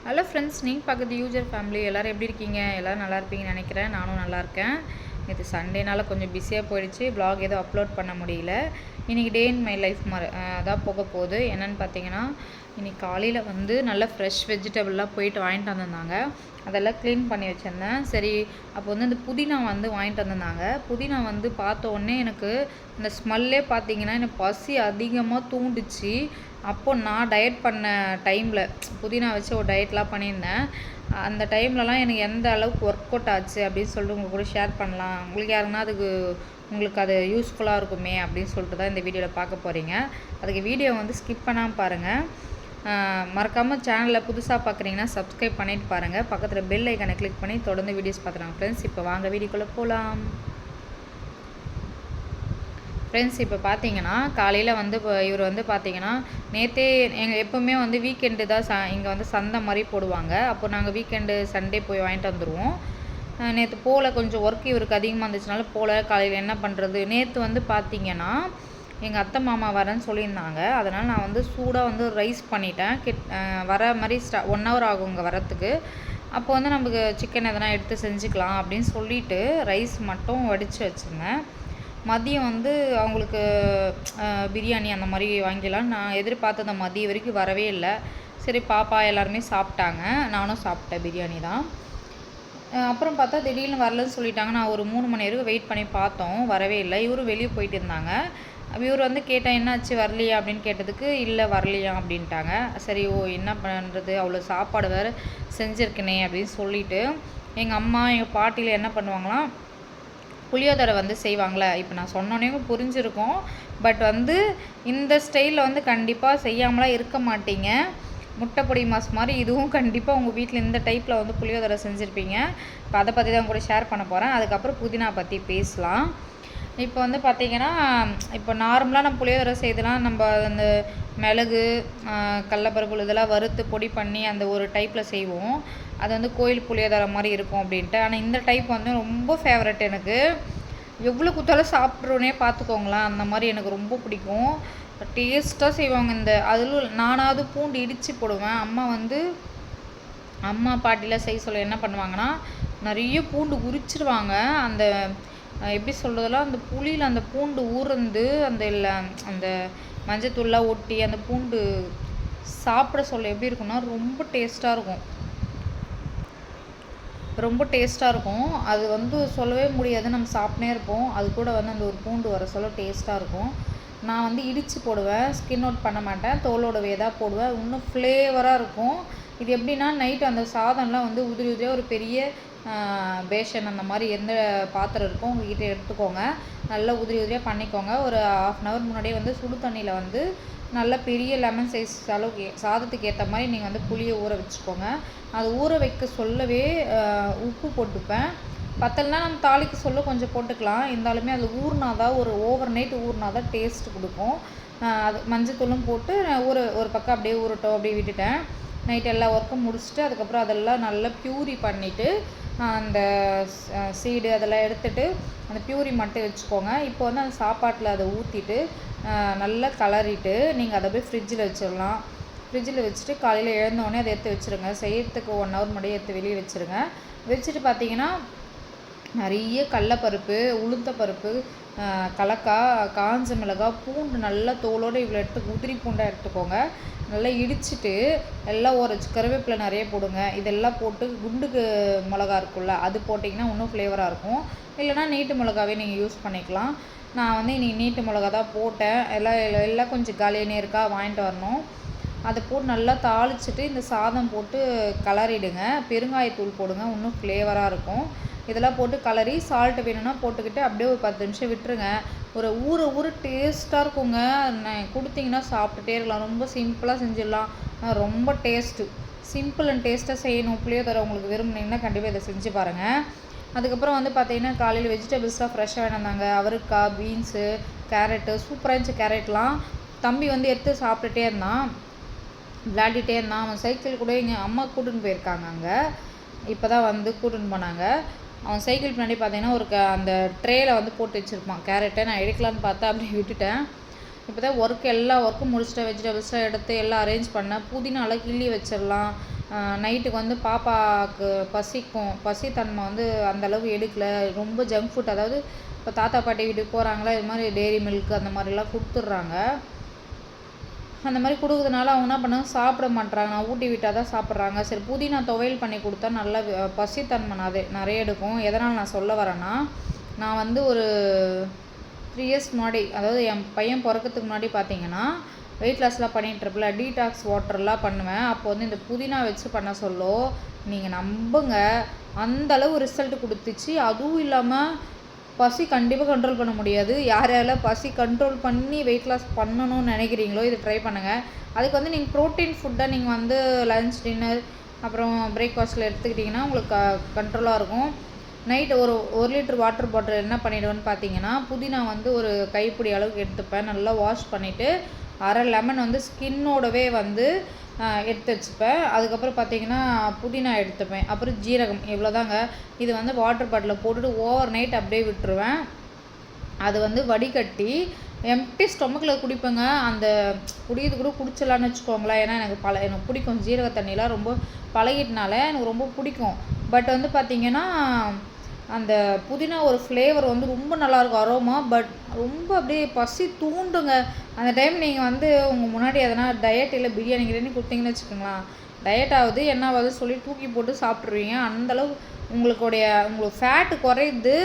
Hello friends, நீங்கள் பார்க்குறது user family. எல்லோரும் எப்படி இருக்கீங்க? எல்லோரும் நல்லா இருப்பீங்கன்னு நினைக்கிறேன். நானும் நல்லா இருக்கேன். இது சண்டேனால கொஞ்சம் பிஸியாக போயிடுச்சு. வ்ளாக் எதுவும் அப்லோட் பண்ண முடியல. இன்றைக்கி டே இன் மை லைஃப் மாதிரி அதான் போக போகுது. என்னென்னு பார்த்தீங்கன்னா, இன்றைக்கி காலையில் வந்து நல்ல ஃப்ரெஷ் வெஜிடபிள்லாம் போயிட்டு வாங்கிட்டு வந்திருந்தாங்க. அதெல்லாம் க்ளீன் பண்ணி வச்சுருந்தேன். சரி, அப்போ வந்து இந்த புதினா வந்து வாங்கிட்டு வந்திருந்தாங்க. புதினா வந்து பார்த்த உடனே எனக்கு இந்த ஸ்மெல்லே பார்த்தீங்கன்னா எனக்கு பசி அதிகமாக தூண்டுச்சு. அப்போது நான் டயட் பண்ண டைமில் புதினா வச்சு ஒரு டயட்லாம் பண்ணியிருந்தேன். அந்த டைம்லலாம் எனக்கு எந்த அளவுக்கு ஒர்க் அவுட் ஆச்சு அப்படின்னு சொல்லிட்டு உங்கள் கூட ஷேர் பண்ணலாம். உங்களுக்கு யாருன்னா உங்களுக்கு அது யூஸ்ஃபுல்லாக இருக்குமே அப்படின்னு சொல்லிட்டு தான் இந்த வீடியோவில் பார்க்க போகிறீங்க. அதுக்கு வீடியோ வந்து ஸ்கிப் பண்ணாமல் பாருங்கள். மறக்காமல் சேனலில் புதுசாக பார்க்குறீங்கன்னா சப்ஸ்கிரைப் பண்ணிவிட்டு பாருங்கள். பக்கத்தில் பெல் ஐக்கனை கிளிக் பண்ணி தொடர்ந்து வீடியோஸ் பார்த்துறாங்க ஃப்ரெண்ட்ஸ். இப்போ வாங்க வீடியோக்குள்ளே போகலாம். ஃப்ரெண்ட்ஸ், இப்போ பார்த்தீங்கன்னா காலையில் வந்து இவர் வந்து பார்த்தீங்கன்னா நேற்றே எங்கள் எப்போவுமே வந்து வீக்கெண்டு தான் இங்கே வந்து சந்தை மாதிரி போடுவாங்க. அப்போ நாங்கள் வீக்கெண்டு சண்டே போய் வாங்கிட்டு வந்துடுவோம். நேற்று போல் கொஞ்சம் ஒர்க் இவருக்கு அதிகமாக இருந்துச்சுனால போல். காலையில் என்ன பண்ணுறது, நேற்று வந்து பார்த்தீங்கன்னா எங்கள் அத்தை மாமா வரேன்னு சொல்லியிருந்தாங்க. அதனால் நான் வந்து சூடாக வந்து ரைஸ் பண்ணிட்டேன். வர மாதிரி 1 hour ஆகும் இங்கே வரத்துக்கு. அப்போ வந்து நமக்கு சிக்கன் எதனா எடுத்து செஞ்சுக்கலாம் அப்படின்னு சொல்லிவிட்டு ரைஸ் மட்டும் வடித்து வச்சுருந்தேன். மதியம் வந்து அவங்களுக்கு பிரியாணி அந்த மாதிரி வாங்கிடலாம் நான் எதிர்பார்த்த மதியம் வரைக்கும் வரவே இல்லை. சரி, பாப்பா எல்லாருமே சாப்பிட்டாங்க, நானும் சாப்பிட்டேன் பிரியாணி தான். அப்புறம் பார்த்தா திடீர்னு வரலன்னு சொல்லிட்டாங்க. நான் ஒரு 3 மணி வரைக்கும் வெயிட் பண்ணி பார்த்தோம், வரவே இல்லை. இவரும் வெளியே போயிட்டு இருந்தாங்க. இவர் வந்து கேட்டேன், என்னாச்சு வரலையா அப்படின்னு கேட்டதுக்கு இல்லை வரலையா அப்படின்ட்டாங்க. சரி, என்ன பண்ணுறது, அவ்வளோ சாப்பாடு வேறு செஞ்சுருக்கனே அப்படின்னு சொல்லிவிட்டு எங்கள் அம்மா எங்கள் பாட்டியில் என்ன பண்ணுவாங்களாம், புளியோதரை வந்து செய்வாங்களே. இப்போ நான் சொன்னோன்னே புரிஞ்சிருக்கும். பட் வந்து இந்த ஸ்டைலில் வந்து கண்டிப்பாக செய்யாமலாம் இருக்க மாட்டீங்க. முட்டை பொடி மாஸ் மாதிரி இதுவும் கண்டிப்பாக உங்கள் வீட்டில் இந்த டைப்பில் வந்து புளியோதரை செஞ்சுருப்பீங்க. இப்போ அதை பற்றி தான் கூட ஷேர் பண்ண போகிறேன். அதுக்கப்புறம் புதினா பற்றி பேசலாம். இப்போ வந்து பார்த்திங்கன்னா, இப்போ நார்மலாக நம்ம புளியோதரை செய்தலாம் நம்ம அந்த மிளகு, கடலப்பருப்பு இதெல்லாம் வறுத்து பொடி பண்ணி அந்த ஒரு டைப்பில் செய்வோம். அது வந்து கோயில் புளியோதரை மாதிரி இருக்கும் அப்படின்ட்டு. ஆனால் இந்த டைப் வந்து ரொம்ப ஃபேவரட் எனக்கு. எவ்வளோ குத்தாலும் சாப்பிட்றோன்னே பார்த்துக்கோங்களேன். அந்த மாதிரி எனக்கு ரொம்ப பிடிக்கும். டேஸ்ட்டாக செய்வாங்க. அதில் நானாவது பூண்டு இடித்து போடுவேன். அம்மா பாட்டிலாம் செய்ய சொல்ல என்ன பண்ணுவாங்கன்னா, நிறைய பூண்டு உரிச்சிருவாங்க. அந்த எப்படி சொல்கிறதெல்லாம் அந்த புளியில் அந்த பூண்டு ஊறந்து அந்த மஞ்சத்தூள்லாம் ஒட்டி அந்த பூண்டு சாப்பிட சொல்ல எப்படி இருக்குன்னா ரொம்ப டேஸ்ட்டாக இருக்கும். ரொம்ப டேஸ்ட்டாக இருக்கும். அது வந்து சொல்லவே முடியாது, நம்ம சாப்பிட்டே இருப்போம். அது கூட வந்து அந்த ஒரு பூண்டு வர சொல்ல டேஸ்ட்டாக இருக்கும். நான் வந்து இடித்து போடுவேன், ஸ்கின் அவுட் பண்ண மாட்டேன், தோலோடவே தான் போடுவேன். இன்னும் ஃப்ளேவராக இருக்கும். இது எப்படின்னா, நைட்டு அந்த சாதம்லாம் வந்து உதிரி உதிரியாக ஒரு பெரிய பேஷன் அந்த மாதிரி எந்த பாத்திரம் இருக்கும் உங்கள்கிட்ட எடுத்துக்கோங்க. நல்லா உதிரி உதிரியாக பண்ணிக்கோங்க. ஒரு 1/2 hour முன்னாடியே வந்து சுடு தண்ணியில் வந்து நல்ல பெரிய லெமன் சைஸ் அளவுக்கு சாதத்துக்கு ஏற்ற மாதிரி நீங்கள் வந்து புளியை ஊற வச்சுக்கோங்க. அது ஊற வைக்க சொல்லவே உப்பு போட்டுப்பேன். பத்தலைனா நம்ம தாளிக்க சொல்ல கொஞ்சம் போட்டுக்கலாம். இருந்தாலுமே அது ஊறினாதான், ஒரு ஓவர் நைட் ஊறினாதான் டேஸ்ட் கொடுக்கும். அது மஞ்சத்தூளும் போட்டு ஒரு பக்கம் அப்படியே ஊறட்டும் அப்படியே விட்டுட்டேன். நைட் எல்லா ஒர்க்கும் முடிச்சுட்டு அதுக்கப்புறம் அதெல்லாம் நல்லா ப்யூரி பண்ணிவிட்டு அந்த சீடு அதெல்லாம் எடுத்துகிட்டு அந்த ப்யூரி மட்டும் வச்சுக்கோங்க. இப்போ வந்து அந்த சாப்பாட்டில் அதை ஊற்றிட்டு நல்லா கலரிட்டு நீங்கள் அதை போய் ஃப்ரிட்ஜில் வச்சிடலாம். ஃப்ரிட்ஜில் வச்சுட்டு காலையில் எழுந்தோடனே அதை எடுத்து வச்சுருங்க. செய்யறதுக்கு 1 hour முன்னாடியே எடுத்து வெளியே வச்சுருங்க. வச்சுட்டு பார்த்தீங்கன்னா நிறைய கடலப்பருப்பு, உளுந்தப்பருப்பு, கலக்காய், காஞ்ச மிளகாய், பூண்டு நல்லா தோலோடு இவ்வளோ உதிரி பூண்டாக எடுத்துக்கோங்க. நல்லா இடிச்சிட்டு எல்லாம் கருவேப்பிலை நிறைய போடுங்க. இதெல்லாம் போட்டு குண்டுக்கு மிளகா இருக்குல்ல, அது போட்டிங்கன்னா இன்னும் ஃப்ளேவராக இருக்கும். இல்லைனா நீட்டு மிளகாவே நீங்கள் யூஸ் பண்ணிக்கலாம். நான் வந்து இன்றைக்கி நீட்டு மிளகா தான் போட்டேன். எல்லாம் கொஞ்சம் காலியானே இருக்கா, வாங்கிட்டு வரணும். அதை போட்டு நல்லா தாளிச்சிட்டு இந்த சாதம் போட்டு கலரிடுங்க. பெருங்காயத்தூள் போடுங்க, இன்னும் ஃப்ளேவராக இருக்கும். இதெல்லாம் போட்டு கலரி சால்ட்டு வேணும்னா போட்டுக்கிட்டு அப்படியே ஒரு 10 நிமிஷம் விட்டுருங்க. ஒரு ஊற டேஸ்ட்டாக இருக்குங்க. கொடுத்தீங்கன்னா சாப்பிட்டுட்டே இருக்கலாம். ரொம்ப சிம்பிளாக செஞ்சிடலாம். ரொம்ப டேஸ்ட்டு, சிம்பிள் அண்ட் டேஸ்ட்டாக செய்யணும். புளியோதரை உங்களுக்கு விரும்புனீங்கன்னா கண்டிப்பாக இதை செஞ்சு பாருங்கள். அதுக்கப்புறம் வந்து பார்த்தீங்கன்னா காலையில் வெஜிடபிள்ஸ்லாம் ஃப்ரெஷ்ஷாக வேணுந்தாங்க. அவரைக்காய், பீன்ஸு, கேரட்டு சூப்பராக இருந்துச்சு. கேரட்லாம் தம்பி வந்து எடுத்து சாப்பிட்டுட்டே இருந்தான், விளையாடிட்டே இருந்தான். அவன் சைக்கிள் கூட எங்கள் அம்மா கூட்டின்னு போயிருக்காங்க. அங்கே இப்போ தான் வந்து கூட்டின்னு போனாங்க. அவன் சைக்கிள் பின்னாடி பார்த்தீங்கன்னா அந்த ட்ரேயில் வந்து போட்டு வச்சுருப்பான் கேரட்டை. நான் எடுக்கலான்னு பார்த்தா அப்படியே விட்டுட்டேன். இப்போ தான் எல்லா ஒர்க்கும் முடிச்சுட்டேன். வெஜிடபிள்ஸ்லாம் எடுத்து எல்லாம் அரேஞ்ச் பண்ணேன். புதினாலாம் கிள்ளி வச்சிடலாம். நைட்டுக்கு வந்து பாப்பாவுக்கு பசித்தன்மை வந்து அந்தளவுக்கு எடுக்கல. ரொம்ப ஜங்க் ஃபுட், அதாவது இப்போ தாத்தா பாட்டி வீட்டுக்கு போகிறாங்களா, இது மாதிரி டெய்ரி மில்க் அந்த மாதிரிலாம் கொடுத்துட்றாங்க. அந்த மாதிரி கொடுக்குறதுனால அவங்க என்ன பண்ணாங்க, சாப்பிட மாட்றாங்க. நான் ஊட்டி விட்டால் தான் சாப்பிட்றாங்க. சரி புதினா துவையல் பண்ணி கொடுத்தா நல்லா பசித்தன்மை நிறைய எடுக்கும். எதனால் நான் சொல்ல வரேன்னா, நான் வந்து ஒரு 3 இயர்ஸ் முன்னாடி, அதாவது என் பையன் பிறக்கிறதுக்கு முன்னாடி பார்த்தீங்கன்னா வெயிட் லாஸ்லாம் பண்ணிகிட்ருப்பில் டீடாக்ஸ் வாட்டர்லாம் பண்ணுவேன். அப்போ வந்து இந்த புதினா வச்சு பண்ண சொல்லோ நீங்கள் நம்புங்க, அந்தளவு ரிசல்ட் கொடுத்துச்சு. அதுவும் இல்லாமல் பசி கண்டிப்பாக கண்ட்ரோல் பண்ண முடியாது. யாரெல்லாம் பசி கண்ட்ரோல் பண்ணி வெயிட் லாஸ் பண்ணணும்னு நினைக்கிறீங்களோ இது ட்ரை பண்ணுங்கள். அதுக்கு வந்து நீங்கள் ப்ரோட்டீன் ஃபுட்டாக நீங்கள் வந்து லன்ச், டின்னர், அப்புறம் பிரேக்ஃபாஸ்ட்டில் எடுத்துக்கிட்டிங்கன்னா உங்களுக்கு கண்ட்ரோலாக இருக்கும். நைட்டு ஒரு லிட்டர் வாட்டர் பாட்டில் என்ன பண்ணிவிடுவேன்னு பார்த்தீங்கன்னா, புதினா வந்து ஒரு கைப்பிடி அளவுக்கு எடுத்துப்பேன். நல்லா வாஷ் பண்ணிவிட்டு அரை லெமன் வந்து ஸ்கின்னோடவே வந்து எடுத்து வச்சுப்பேன். அதுக்கப்புறம் பார்த்தீங்கன்னா புதினா எடுத்துப்பேன். அப்புறம் ஜீரகம், இவ்வளோதாங்க. இது வந்து வாட்டர் பாட்டிலில் போட்டுட்டு ஓவர் நைட் அப்படியே விட்டுருவேன். அது வந்து வடிகட்டி எம்டி ஸ்டொமக்கில் குடிப்பேங்க. அந்த குடியது கூட குடிச்சிடலான்னு வச்சுக்கோங்களேன். ஏன்னா எனக்கு பிடிக்கும், ஜீரக தண்ணிலாம் ரொம்ப பழகிட்டனால எனக்கு ரொம்ப பிடிக்கும். பட் வந்து பார்த்திங்கன்னா அந்த புதினா ஒரு ஃப்ளேவர் வந்து ரொம்ப நல்லாயிருக்கும், அரோமா. பட் ரொம்ப அப்படியே பசி தூண்டுங்க. அந்த டைம் நீங்கள் வந்து உங்கள் முன்னாடி எதனா டயட் இல்லை பிரியாணி கொடுத்தீங்கன்னு வச்சுக்கோங்களேன், டயட் ஆகுது என்ன ஆகுது சொல்லி தூக்கி போட்டு சாப்பிட்ருவீங்க. அந்தளவு உங்களுக்கு ஃபேட்டு குறையுது,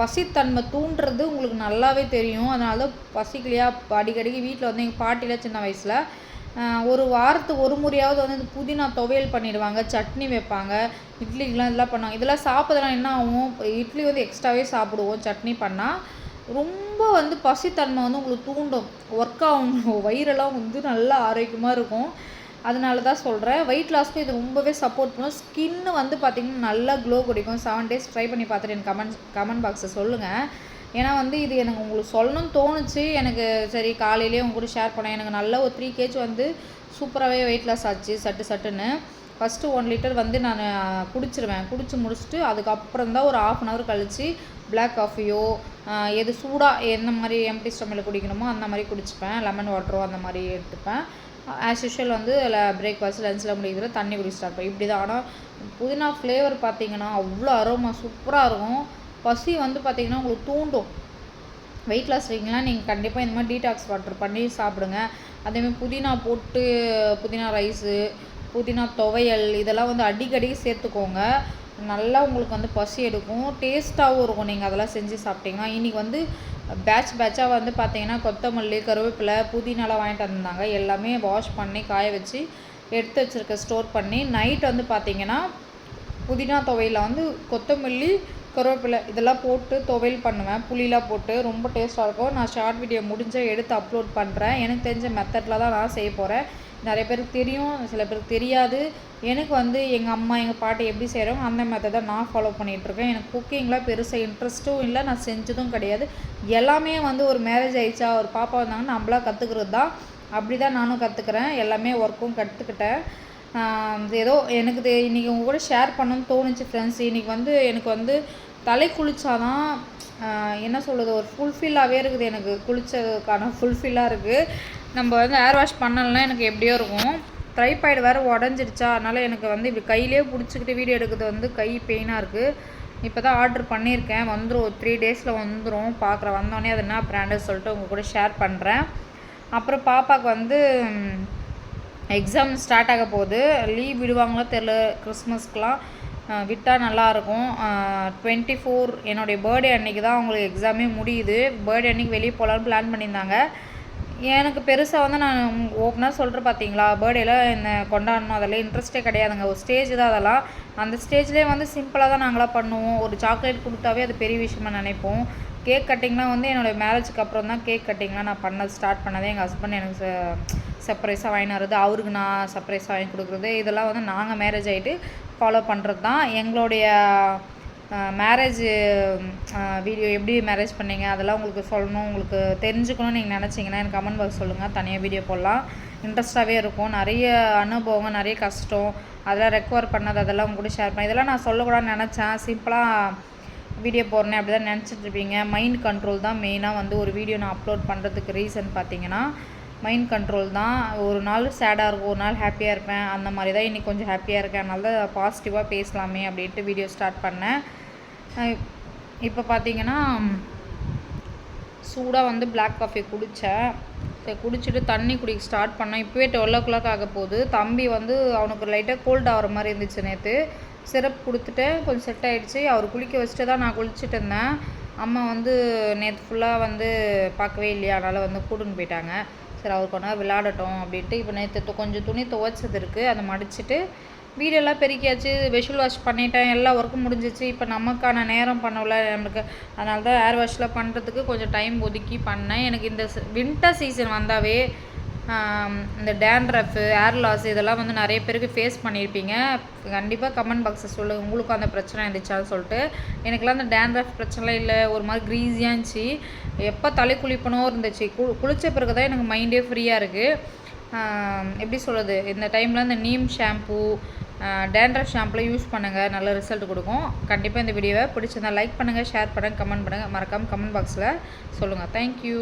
பசித்தன்மை தூண்டுறது உங்களுக்கு நல்லாவே தெரியும். அதனால தான் பசிக்கலையா அடிக்கடிக்கு வீட்டில் வந்து எங்கள் பாட்டியில் சின்ன வயசில் ஒரு வாரத்துக்கு ஒரு முறையாவது வந்து இந்த புதினா துவையல் பண்ணிடுவாங்க, சட்னி வைப்பாங்க, இட்லிக்கெலாம் இதெல்லாம் பண்ணுவாங்க. இதெல்லாம் சாப்பிட்றதுலாம் என்ன ஆகும், இட்லி வந்து எக்ஸ்ட்ராவே சாப்பிடுவோம் சட்னி பண்ணால். ரொம்ப வந்து பசித்தன்மை வந்து உங்களுக்கு தூண்டும், ஒர்க் ஆகும், வயிறெல்லாம் வந்து நல்லா ஆரோக்கியமாக இருக்கும். அதனால தான் சொல்கிறேன். வெயிட் லாஸ்க்கு இது ரொம்பவே சப்போர்ட் பண்ணும். ஸ்கின்னு வந்து பார்த்திங்கன்னா நல்லா க்ளோ கொடுக்கும். 7 days ட்ரை பண்ணி பார்த்துட்டு எனக்கு கமெண்ட் பாக்ஸை சொல்லுங்கள். ஏன்னா வந்து இது எனக்கு உங்களுக்கு சொல்லணும்னு தோணுச்சு. எனக்கு சரி காலையிலேயே உங்க கூட ஷேர் பண்ணேன். எனக்கு நல்ல ஒரு 3 kg வந்து சூப்பராகவே வெயிட் லாஸ் ஆச்சு சட்டுன்னு. ஃபஸ்ட்டு 1 லிட்டர் வந்து நான் குடிச்சிருவேன். குடிச்சு முடிச்சுட்டு அதுக்கப்புறம் தான் ஒரு 1/2 hour கழித்து பிளாக் காஃபியோ எது சூடாக என்ன மாதிரி எம்டி ஸ்டொமக்கில் குடிக்கணுமோ அந்த மாதிரி குடிச்சுப்பேன். லெமன் வாட்டரோ அந்த மாதிரி எடுத்துப்பேன். ஆஸ் யூஷுவல் வந்து பிரேக்ஃபாஸ்ட் லஞ்சில் முடிக்கிற தண்ணி குடி ஸ்டார்ட் பண்ணி இப்படி தான். ஆனால் புதினா ஃப்ளேவர் பார்த்திங்கன்னா அவ்வளோ அரோமா சூப்பராக இருக்கும். பசி வந்து பார்த்திங்கன்னா உங்களுக்கு தூண்டும். வெயிட் லாஸ் இருக்கீங்களா, நீங்கள் கண்டிப்பாக இந்த மாதிரி டீடாக்ஸ் வாட்டர் பண்ணி சாப்பிடுங்க. அதேமாதிரி புதினா போட்டு புதினா ரைஸு, புதினா துவையல் இதெல்லாம் வந்து அடிக்கடி சேர்த்துக்கோங்க. நல்லா உங்களுக்கு வந்து பசி எடுக்கும், டேஸ்ட்டாகவும் இருக்கும். நீங்கள் அதெல்லாம் செஞ்சு சாப்பிட்டிங்கன்னா இன்றைக்கி வந்து பேட்சாக வந்து பார்த்திங்கன்னா கொத்தமல்லி, கருவேப்பிலை, புதினாலாம் வாங்கிட்டு வந்திருந்தாங்க. எல்லாமே வாஷ் பண்ணி காய வச்சு எடுத்து வச்சுருக்க ஸ்டோர் பண்ணி நைட் வந்து பார்த்திங்கன்னா புதினா துவையில் வந்து கொத்தமல்லி, கருவேப்பிலை இதெல்லாம் போட்டு துவையல் பண்ணுவேன். புளிலாம் போட்டு ரொம்ப டேஸ்ட்டாக இருக்கும். நான் ஷார்ட் வீடியோ முடிஞ்சால் எடுத்து அப்லோட் பண்ணுறேன். எனக்கு தெரிஞ்ச மெத்தடில் தான் நான் செய்ய போகிறேன். நிறைய பேருக்கு தெரியும், சில பேருக்கு தெரியாது. எனக்கு வந்து எங்கள் அம்மா எங்கள் பாட்டி எப்படி செய்கிறாங்க அந்த மெத்தடை நான் ஃபாலோ பண்ணிகிட்ருக்கேன். எனக்கு குக்கிங்கில் பெருசாக இன்ட்ரெஸ்ட்டும் இல்லை, நான் செஞ்சதும் கிடையாது. எல்லாமே வந்து ஒரு மேரேஜ் ஆகிடுச்சா ஒரு பாப்பா வந்தாங்கன்னா நம்மளாக கற்றுக்கிறது தான். அப்படி தான் நானும் கற்றுக்குறேன். எல்லாமே ஒர்க்கும் கற்றுக்கிட்டேன். ஏதோ எனக்கு இன்றைக்கி உங்கள் கூட ஷேர் பண்ணணும்னு தோணுச்சு ஃப்ரெண்ட்ஸ். இன்றைக்கி வந்து எனக்கு வந்து தலை குளித்தாதான் என்ன சொல்கிறது, ஒரு ஃபுல்ஃபில்லாகவே இருக்குது. எனக்கு குளித்ததுக்கான ஃபுல்ஃபில்லாக இருக்குது. நம்ம வந்து ஏர் வாஷ் பண்ணலன்னா எனக்கு எப்படியோ இருக்கும். ட்ரைபாய்டு வேறு உடஞ்சிடுச்சா, அதனால் எனக்கு வந்து இப்படி கையிலே பிடிச்சிக்கிட்டு வீடியோ எடுக்கிறது வந்து கை பெயினாக இருக்குது. இப்போ தான் ஆர்டர் பண்ணியிருக்கேன், வந்துடும் 3 daysல வந்துடும். பார்க்குறேன், வந்தோடனே அது என்ன பிராண்டு சொல்லிட்டு உங்கள் கூட ஷேர் பண்ணுறேன். அப்புறம் பாப்பாவுக்கு வந்து எக்ஸாம் ஸ்டார்ட் ஆக போகுது. லீவ் விடுவாங்களோ தெரில, கிறிஸ்மஸ்க்கெலாம் விட்டால் நல்லாயிருக்கும். 24 என்னுடைய பர்த்டே அன்றைக்கி தான் அவங்களுக்கு எக்ஸாமே முடியுது. பர்த்டே அன்றைக்கி வெளியே போகலான்னு பிளான் பண்ணியிருந்தாங்க. எனக்கு பெருசாக வந்து நான் ஓப்பனாக சொல்கிறேன் பார்த்தீங்களா, பர்த்டேல என்ன கொண்டாடணும் அதெல்லாம் இன்ட்ரெஸ்ட்டே கிடையாதுங்க. ஒரு ஸ்டேஜ் தான் அதெல்லாம். அந்த ஸ்டேஜ்லேயே வந்து சிம்பிளாக தான் நாங்களாம் பண்ணுவோம். ஒரு சாக்லேட் கொடுத்தாவே அது பெரிய விஷயமா நினைப்போம். கேக் கட்டிங்லாம் வந்து என்னோடய மேரேஜுக்கு அப்புறம் தான் கேக் கட்டிங்லாம் நான் ஸ்டார்ட் பண்ணதே. எங்கள் ஹஸ்பண்ட் எனக்கு சர்ப்ரைஸாக வாங்கி வர்றது, அவருக்கு நான் சர்ப்ரைஸாக வாங்கி கொடுக்குறது, இதெல்லாம் வந்து நாங்கள் மேரேஜ் ஆகிட்டு ஃபாலோ பண்ணுறது தான். எங்களுடைய மேரேஜ் வீடியோ எப்படி மேரேஜ் பண்ணீங்க அதெல்லாம் உங்களுக்கு சொல்லணும், உங்களுக்கு தெரிஞ்சுக்கணும்னு நீங்கள் நினச்சிங்கன்னா எனக்கு கமெண்ட் பாக்ஸ் சொல்லுங்கள். தனியாக வீடியோ போடலாம், இன்ட்ரெஸ்ட்டாகவே இருக்கும். நிறைய அனுபவம், நிறைய கஷ்டம், அதெல்லாம் ரெக்கவர் பண்ணது அதெல்லாம் உங்க கூட ஷேர் பண்ணேன். இதெல்லாம் நான் சொல்லக்கூடாதுன்னு நினச்சேன். சிம்பிளாக வீடியோ போடுறேன் அப்படி தான் நினச்சிட்ருப்பீங்க. மைண்ட் கண்ட்ரோல் தான் மெயினாக வந்து ஒரு வீடியோ நான் அப்லோட் பண்ணுறதுக்கு ரீசன் பார்த்தீங்கன்னா, மைண்ட் கண்ட்ரோல் தான். ஒரு நாள் சேடாக இருக்கும், ஒரு நாள் ஹாப்பியாக இருப்பேன். அந்த மாதிரி தான் இன்றைக்கி கொஞ்சம் ஹாப்பியாக இருக்கேன். அதனால தான் பாசிட்டிவாக பேசலாமே அப்படின்ட்டு வீடியோ ஸ்டார்ட் பண்ணேன். இப்போ பார்த்தீங்கன்னா சூடாக வந்து பிளாக் காஃபி குடித்தேன். சரி குடிச்சிட்டு தண்ணி குடிக்க ஸ்டார்ட் பண்ணேன். இப்போவே 12 ஆக போகுது. தம்பி வந்து அவனுக்கு லைட்டாக கோல்ட் ஆகிற மாதிரி இருந்துச்சு நேற்று. சிரப் கொடுத்துட்டு கொஞ்சம் செட் ஆகிடுச்சு. அவர் குளிக்க வச்சுட்டு தான் நான் குளிச்சுட்டு இருந்தேன். அம்மா வந்து நேற்று ஃபுல்லாக வந்து பார்க்கவே இல்லையா, அதனால் வந்து கூட்டுன்னு போயிட்டாங்க. சரி அவர் கொஞ்ச நேரம் விளையாடட்டும் அப்படின்ட்டு இப்போ நேற்று கொஞ்சம் துணி துவைச்சது இருக்குது, அதை மடிச்சுட்டு வீடெல்லாம் பெருக்கியாச்சு, வெஷுவல் வாஷ் பண்ணிட்டேன், எல்லா ஒர்க்கும் முடிஞ்சிச்சு. இப்போ நமக்கான நேரம் பண்ணல நம்மளுக்கு, அதனால தான் ஏர் வாஷ்லாம் பண்ணுறதுக்கு கொஞ்சம் டைம் ஒதுக்கி பண்ணேன். எனக்கு இந்த வின்டர் சீசன் வந்தாவே இந்த டேண்ட்ரஃப், ஏர் லாஸ் இதெல்லாம் வந்து நிறைய பேருக்கு ஃபேஸ் பண்ணியிருப்பீங்க. கண்டிப்பாக கமெண்ட் பாக்ஸில் சொல்லுங்கள் உங்களுக்கும் அந்த பிரச்சனை இருந்துச்சான்னு சொல்லிட்டு. எனக்குலாம் அந்த டேண்ட்ரஃப் பிரச்சனைலாம் இல்லை, ஒரு மாதிரி க்ரீஸியாக இருந்துச்சு. எப்போ தலை குளிப்பனோ இருந்துச்சு. குளித்த பிறகு தான் எனக்கு மைண்டே ஃப்ரீயாக இருக்குது. எப்படி சொல்கிறது, இந்த டைமில் இந்த நீம் ஷாம்பூ, டேண்ட்ரஃப் ஷாம்புலாம் யூஸ் பண்ணுங்கள், நல்ல ரிசல்ட் கொடுக்கும். கண்டிப்பாக இந்த வீடியோவை பிடிச்சிருந்தா லைக் பண்ணுங்கள், ஷேர் பண்ணுங்கள், கமெண்ட் பண்ணுங்கள். மறக்காமல் கமெண்ட் பாக்ஸில் சொல்லுங்கள். தேங்க்யூ.